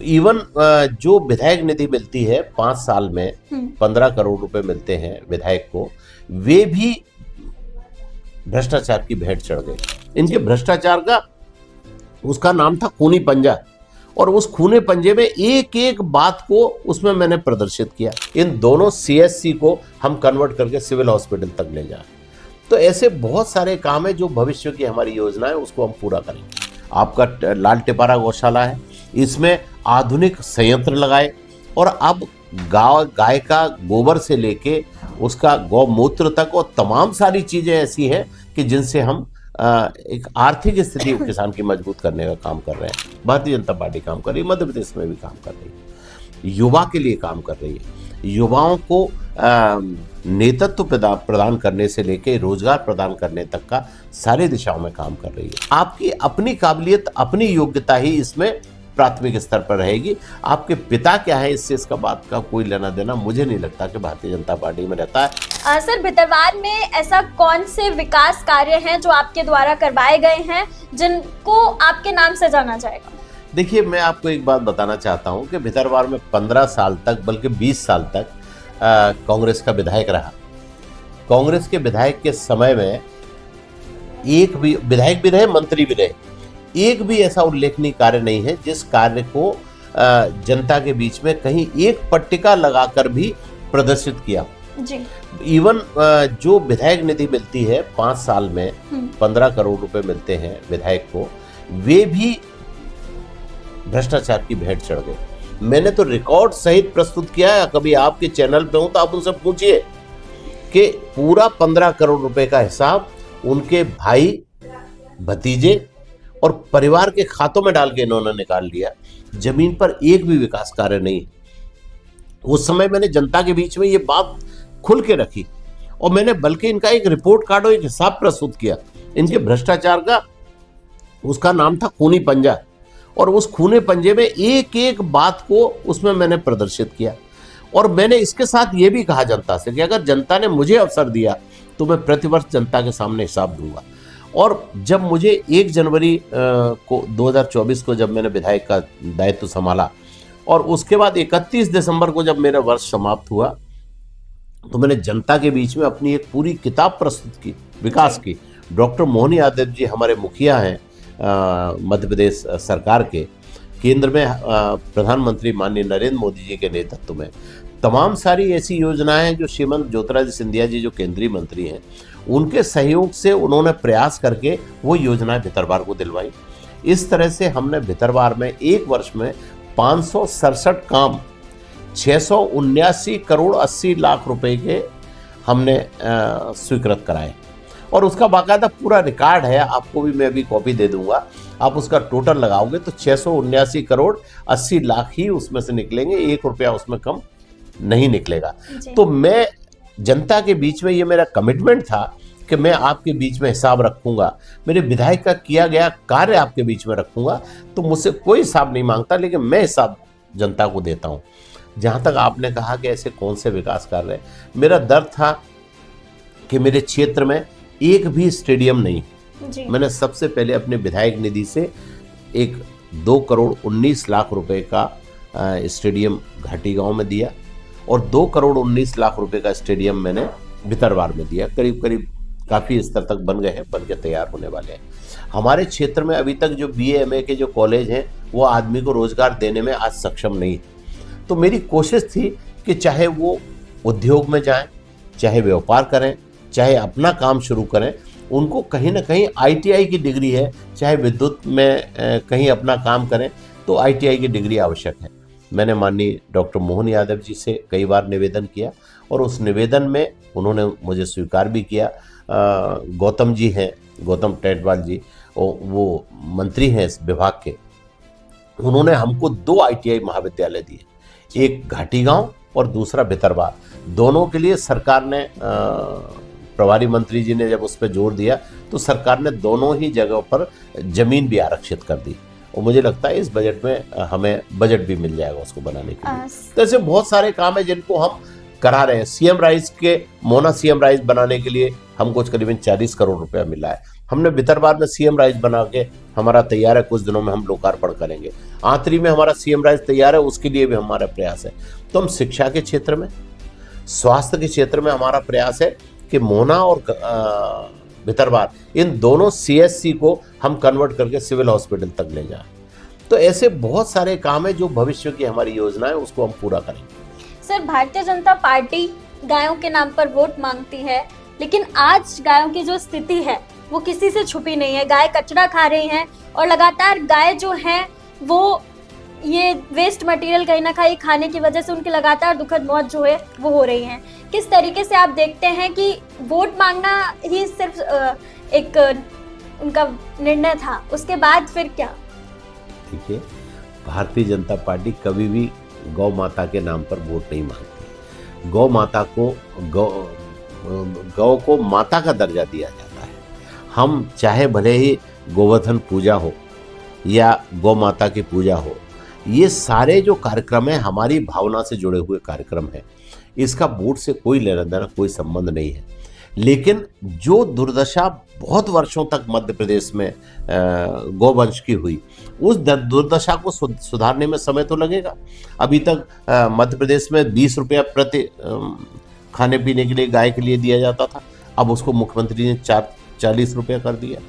Even जो विधायक निधि मिलती है 5 साल में 15 करोड़ रुपए मिलते हैं विधायक को, वे भी भ्रष्टाचार की भेंट चढ़ गए। इनके भ्रष्टाचार का उसका नाम था खूनी पंजा, और उस खूने पंजे में एक एक बात को उसमें मैंने प्रदर्शित किया। इन दोनों सीएससी को हम कन्वर्ट करके सिविल हॉस्पिटल तक ले जाए। तो ऐसे बहुत सारे काम है जो भविष्य की हमारी योजना है उसको हम पूरा करेंगे। आपका लाल टिपारा गौशाला है, इसमें आधुनिक संयंत्र लगाए, और अब गाय का गोबर से लेके उसका गौमूत्र तक और तमाम सारी चीजें ऐसी हैं कि जिनसे हम एक आर्थिक स्थिति किसान की मजबूत करने का काम कर रहे हैं। भारतीय जनता पार्टी काम कर रही है, मध्य प्रदेश में भी काम कर रही है, युवा के लिए काम कर रही है। युवाओं को नेतृत्व प्रदान करने से लेकर रोजगार प्रदान करने तक का सारी दिशाओं में काम कर रही है। आपकी अपनी काबिलियत, अपनी योग्यता ही इसमें प्राथमिक स्तर पर रहेगी। आपके पिता क्या है इससे इसका बात का कोई लेना देना मुझे नहीं लगता कि भारतीय जनता पार्टी में रहता है। सर, भितरवार में ऐसा कौन से विकास कार्य हैं जो आपके द्वारा करवाए गए हैं जिनको आपके नाम से जाना जाएगा? देखिए, मैं आपको एक बात बताना चाहता हूं कि भितरवार में 15 साल तक, बल्कि 20 साल तक कांग्रेस का विधायक रहा। कांग्रेस के विधायक के समय में एक भी विधायक भी रहे, मंत्री भी रहे, एक भी ऐसा उल्लेखनीय कार्य नहीं है जिस कार्य को जनता के बीच में कहीं एक पट्टिका लगाकर भी प्रदर्शित किया जी। इवन जो विधायक निधि मिलती है 5 साल में 15 करोड़ रुपए मिलते हैं विधायक को, वे भी भ्रष्टाचार की भेंट चढ़ गए। मैंने तो रिकॉर्ड सहित प्रस्तुत किया है, कभी आपके चैनल पे हूं तो आप उनसे पूछिए कि पूरा 15 करोड़ रुपए का हिसाब उनके भाई, भतीजे और परिवार के खातों में डाल के इन्होंने निकाल लिया। जमीन पर एक भी विकास कार्य नहीं। उस समय मैंने जनता के बीच में ये बात खुल के रखी, और मैंने बल्कि इनका एक रिपोर्ट कार्ड और एक हिसाब प्रस्तुत किया। इनके भ्रष्टाचार का उसका नाम था खूनी पंजा, और उस खूने पंजे में एक एक बात को उसमें मैंने प्रदर्शित किया। और मैंने इसके साथ ये भी कहा जनता से कि अगर जनता ने मुझे अवसर दिया तो मैं प्रतिवर्ष जनता के सामने हिसाब दूंगा। और जब मुझे 1 जनवरी को 2024 को जब मैंने विधायक का दायित्व संभाला, और उसके बाद 31 दिसंबर को जब मेरा वर्ष समाप्त हुआ, तो मैंने जनता के बीच में अपनी एक पूरी किताब प्रस्तुत की विकास की। डॉक्टर मोहन यादव जी हमारे मुखिया हैं मध्य प्रदेश सरकार के, केंद्र में प्रधानमंत्री माननीय नरेंद्र मोदी जी के नेतृत्व में तमाम सारी ऐसी योजनाएं हैं जो श्रीमंत ज्योतिरादित्य सिंधिया जी जो केंद्रीय मंत्री हैं, उनके सहयोग से उन्होंने प्रयास करके वो योजनाएं भितरवार को दिलवाई। इस तरह से हमने भितरवार में एक वर्ष में 567 काम 679 करोड़ 80 लाख रुपए के हमने स्वीकृत कराए, और उसका बाकायदा पूरा रिकॉर्ड है। आपको भी मैं अभी कॉपी दे दूंगा। आप उसका टोटल लगाओगे तो 679 करोड़ 80 लाख ही उसमें से निकलेंगे, 1 रुपया उसमें कम नहीं निकलेगा। तो मैं जनता के बीच में, ये मेरा कमिटमेंट था कि मैं आपके बीच में हिसाब रखूंगा, मेरे विधायक का किया गया कार्य आपके बीच में रखूंगा। तो मुझसे कोई हिसाब नहीं मांगता, लेकिन मैं हिसाब जनता को देता हूं। जहां तक आपने कहा कि ऐसे कौन से विकास कार्य, मेरा दर्द था कि मेरे क्षेत्र में एक भी स्टेडियम नहीं। मैंने सबसे पहले अपने विधायक निधि से एक 2 करोड़ 19 लाख रुपए का स्टेडियम घाटी गांव में दिया, और 2 करोड़ 19 लाख रुपए का स्टेडियम मैंने भितरवार में दिया। करीब करीब काफ़ी स्तर तक बन गए हैं, बन के तैयार होने वाले हैं। हमारे क्षेत्र में अभी तक जो BA MA के जो कॉलेज हैं वो आदमी को रोजगार देने में आज सक्षम नहीं। तो मेरी कोशिश थी कि चाहे वो उद्योग में जाएं, चाहे व्यापार करें, चाहे अपना काम शुरू करें, उनको कहीं ना कहीं ITI की डिग्री है, चाहे विद्युत में कहीं अपना काम करें तो ITI की डिग्री आवश्यक है। मैंने माननीय डॉक्टर मोहन यादव जी से कई बार निवेदन किया, और उस निवेदन में उन्होंने मुझे स्वीकार भी किया। गौतम जी हैं, गौतम टेटवाल जी, वो मंत्री हैं इस विभाग के, उन्होंने हमको 2 ITI महाविद्यालय दिए, एक घाटी गांव और दूसरा भितरवार। दोनों के लिए सरकार ने, प्रभारी मंत्री जी ने जब उस पर जोर दिया तो सरकार ने दोनों ही जगहों पर जमीन भी आरक्षित कर दी, और मुझे लगता है इस बजट में हमें बजट भी मिल जाएगा उसको बनाने के लिए। तो ऐसे बहुत सारे काम है जिनको हम करा रहे हैं। सीएम राइस के मोना सीएम राइस बनाने के लिए हमको करीबन 40 करोड़ रुपया मिला है। हमने भितरवार में सीएम राइस बना के हमारा तैयार है, कुछ दिनों में हम लोकार्पण करेंगे। आंतरी में हमारा सीएम राइस तैयार है, उसके लिए भी हमारा प्रयास है। तो हम शिक्षा के क्षेत्र में, स्वास्थ्य के क्षेत्र में हमारा प्रयास है कि मोना और भितरवार इन दोनों सीएससी को हम कन्वर्ट करके सिविल हॉस्पिटल तक ले जाएं। तो ऐसे बहुत सारे काम है जो भविष्य की हमारी योजना है, उसको हम पूरा करेंगे। सर, भारतीय जनता पार्टी गायों के नाम पर वोट मांगती है, लेकिन आज गायों की जो स्थिति है वो किसी से छुपी नहीं है। गाय कचरा खा रही हैं और लगातार गाय जो है वो ये वेस्ट मटेरियल कहीं ना कहीं खाने की वजह से उनकी लगातार दुखद मौत जो है वो हो रही है। किस तरीके से आप देखते हैं कि वोट मांगना ही सिर्फ एक उनका निर्णय था, उसके बाद फिर क्या? देखिए, भारतीय जनता पार्टी कभी भी गौ माता के नाम पर वोट नहीं मांगती। गौ माता को गौ को माता का दर्जा दिया जाता है। हम चाहे भले ही गोवर्धन पूजा हो या गौ माता की पूजा हो, ये सारे जो कार्यक्रम हैं हमारी भावना से जुड़े हुए कार्यक्रम हैं। इसका वोट से कोई लेना देना, कोई संबंध नहीं है। लेकिन जो दुर्दशा बहुत वर्षों तक मध्य प्रदेश में गौवंश की हुई, उस दुर्दशा को सुधारने में समय तो लगेगा। अभी तक मध्य प्रदेश में 20 रुपया प्रति खाने पीने के लिए गाय के लिए दिया जाता था, अब उसको मुख्यमंत्री ने 40 रुपया कर दिया।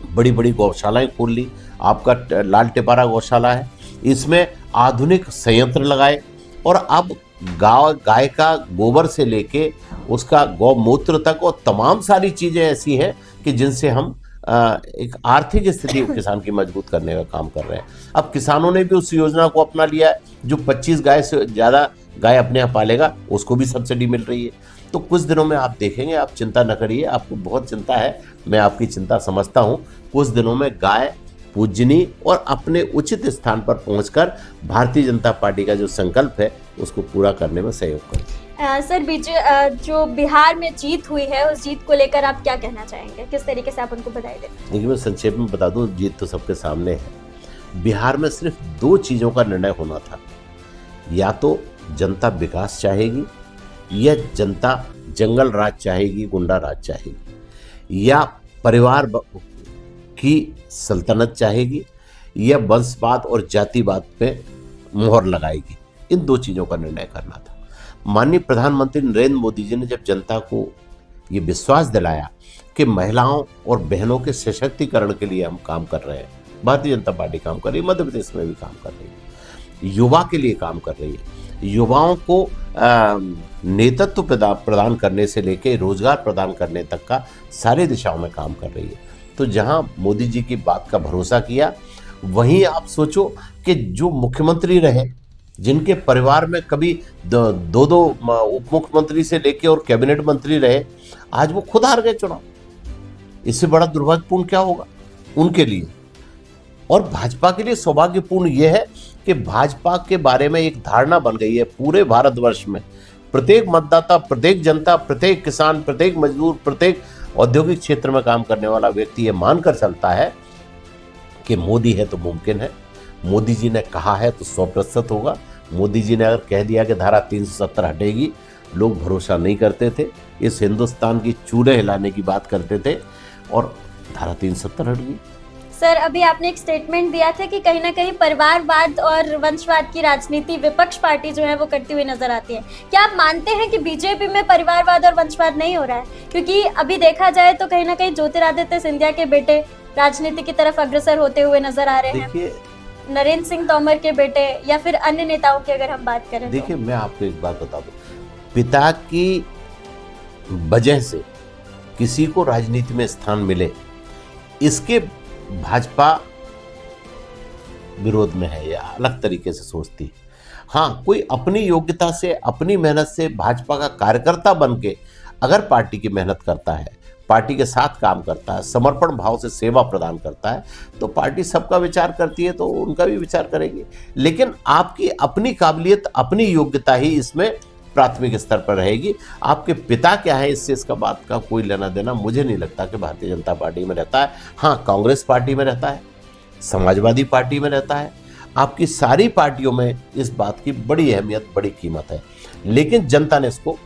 बड़ी बड़ी गौशालाएं खोल ली। आपका लाल टिपारा गौशाला है, इसमें आधुनिक संयंत्र लगाए और अब गाय का गोबर से लेके उसका गौमूत्र तक और तमाम सारी चीज़ें ऐसी हैं कि जिनसे हम एक आर्थिक स्थिति किसान की मजबूत करने का काम कर रहे हैं। अब किसानों ने भी उस योजना को अपना लिया है। जो 25 गाय से ज़्यादा गाय अपने यहाँ पालेगा उसको भी सब्सिडी मिल रही है। तो कुछ दिनों में आप देखेंगे, आप चिंता न करिए, आपको बहुत चिंता है, मैं आपकी चिंता समझता हूँ। कुछ दिनों में गाय पूजनी और अपने उचित स्थान पर पहुंचकर भारतीय जनता पार्टी का जो संकल्प है उसको पूरा करने में सहयोग करें। सर, जो बिहार में जीत हुई है उस जीत को लेकर आप क्या कहना चाहेंगे? किस तरीके से आप उनको बधाई दें? देखिए, मैं संक्षेप में बता दूं, जीत तो सबके सामने है। बिहार में सिर्फ 2 चीज़ों का निर्णय होना था, या तो जनता विकास चाहेगी या जनता जंगल राज चाहेगी, गुंडा राज चाहेगी, या परिवार की सल्तनत चाहेगी या वंशवाद और जातिवाद पे मोहर लगाएगी। इन 2 चीज़ों का निर्णय करना था। माननीय प्रधानमंत्री नरेंद्र मोदी जी ने जब जनता को ये विश्वास दिलाया कि महिलाओं और बहनों के सशक्तिकरण के लिए हम काम कर रहे हैं, भारतीय जनता पार्टी काम कर रही है, मध्य प्रदेश में भी काम कर रही है, युवा के लिए काम कर रही है, युवाओं को नेतृत्व प्रदान करने से लेकर रोजगार प्रदान करने तक का सारी दिशाओं में काम कर रही है। तो जहां मोदी जी की बात का भरोसा किया, वहीं आप सोचो कि जो मुख्यमंत्री रहे, जिनके परिवार में कभी 2 उप मुख्यमंत्री से लेके और कैबिनेट मंत्री रहे, आज वो खुद हार गए चुनाव। इससे बड़ा दुर्भाग्यपूर्ण क्या होगा उनके लिए। और भाजपा के लिए सौभाग्यपूर्ण यह है कि भाजपा के बारे में एक धारणा बन गई है पूरे भारतवर्ष में। प्रत्येक मतदाता, प्रत्येक जनता, प्रत्येक किसान, प्रत्येक मजदूर, प्रत्येक औद्योगिक क्षेत्र में काम करने वाला व्यक्ति ये मानकर चलता है कि मोदी है तो मुमकिन है, मोदी जी ने कहा है तो 100% होगा। मोदी जी ने अगर कह दिया कि धारा 370 हटेगी, लोग भरोसा नहीं करते थे, इस हिंदुस्तान की चूल्हे हिलाने की बात करते थे और धारा 370 हट गई। सर, अभी आपने एक स्टेटमेंट दिया था कि कहीं ना कहीं परिवारवाद और वंशवाद की राजनीति विपक्ष पार्टी जो है वो करती हुई नजर आती है। क्या आप मानते हैं कि बीजेपी में परिवारवाद और वंशवाद नहीं हो रहा है? क्योंकि अभी देखा जाए तो कहीं ना कहीं ज्योतिरादित्य सिंधिया के बेटे राजनीति की तरफ अग्रसर होते हुए नजर आ रहे हैं, नरेंद्र सिंह तोमर के बेटे या फिर अन्य नेताओं की अगर हम बात करें। देखिए, मैं आपको एक बात बता दूं, पिता की वजह से किसी को राजनीति में स्थान मिले, इसके भाजपा विरोध में है या अलग तरीके से सोचती है। हाँ, कोई अपनी योग्यता से, अपनी मेहनत से भाजपा का कार्यकर्ता बन के अगर पार्टी की मेहनत करता है, पार्टी के साथ काम करता है, समर्पण भाव से सेवा प्रदान करता है, तो पार्टी सबका विचार करती है, तो उनका भी विचार करेगी। लेकिन आपकी अपनी काबिलियत, अपनी योग्यता ही इसमें प्राथमिक स्तर पर रहेगी। आपके पिता क्या है, इससे इसका बात का कोई लेना देना मुझे नहीं लगता कि भारतीय जनता पार्टी में रहता है। हाँ, कांग्रेस पार्टी में रहता है, समाजवादी पार्टी में रहता है, आपकी सारी पार्टियों में इस बात की बड़ी अहमियत, बड़ी कीमत है, लेकिन जनता ने इसको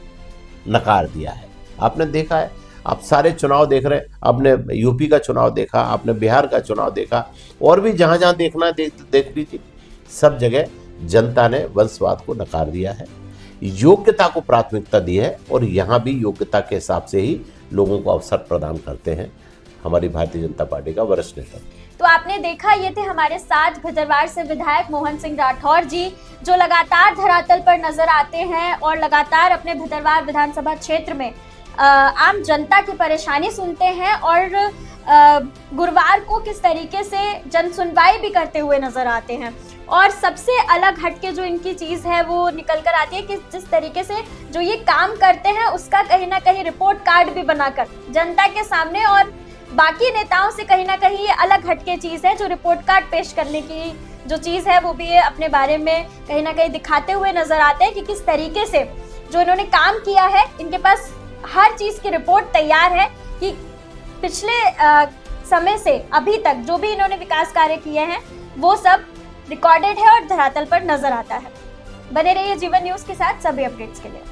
नकार दिया है। आपने देखा है, आप सारे चुनाव देख रहे हैं, आपने यूपी का चुनाव देखा, आपने बिहार का चुनाव देखा, और भी जहां जहां देखना है देख लीजिए, सब जगह जनता ने वंशवाद को नकार दिया है, योग्यता को प्राथमिकता दी है, और यहाँ भी योग्यता के हिसाब से ही लोगों को अवसर प्रदान करते हैं हमारी भारतीय जनता पार्टी का वरिष्ठ नेता। तो आपने देखा, ये थे हमारे साथ भितरवार से विधायक मोहन सिंह राठौर जी, जो लगातार धरातल पर नजर आते हैं और लगातार अपने भितरवार विधानसभा क्षेत्र में आम जनता की परेशानी सुनते हैं और गुरुवार को किस तरीके से जन सुनवाई भी करते हुए नजर आते हैं। और सबसे अलग हटके जो इनकी चीज है वो निकल कर आती है कि जिस तरीके से जो ये काम करते हैं उसका कहीं ना कहीं रिपोर्ट कार्ड भी बनाकर जनता के सामने और बाकी नेताओं से कहीं ना कहीं ये अलग हटके चीज है, जो रिपोर्ट कार्ड पेश करने की जो चीज है वो भी ये अपने बारे में कहीं ना कहीं दिखाते हुए नजर आते हैं कि किस तरीके से जो इन्होंने काम किया है, इनके पास हर चीज की रिपोर्ट तैयार है कि पिछले समय से अभी तक जो भी इन्होंने विकास कार्य किए हैं वो सब रिकॉर्डेड है और धरातल पर नजर आता है। बने रहिए जीवन न्यूज के साथ सभी अपडेट्स के लिए।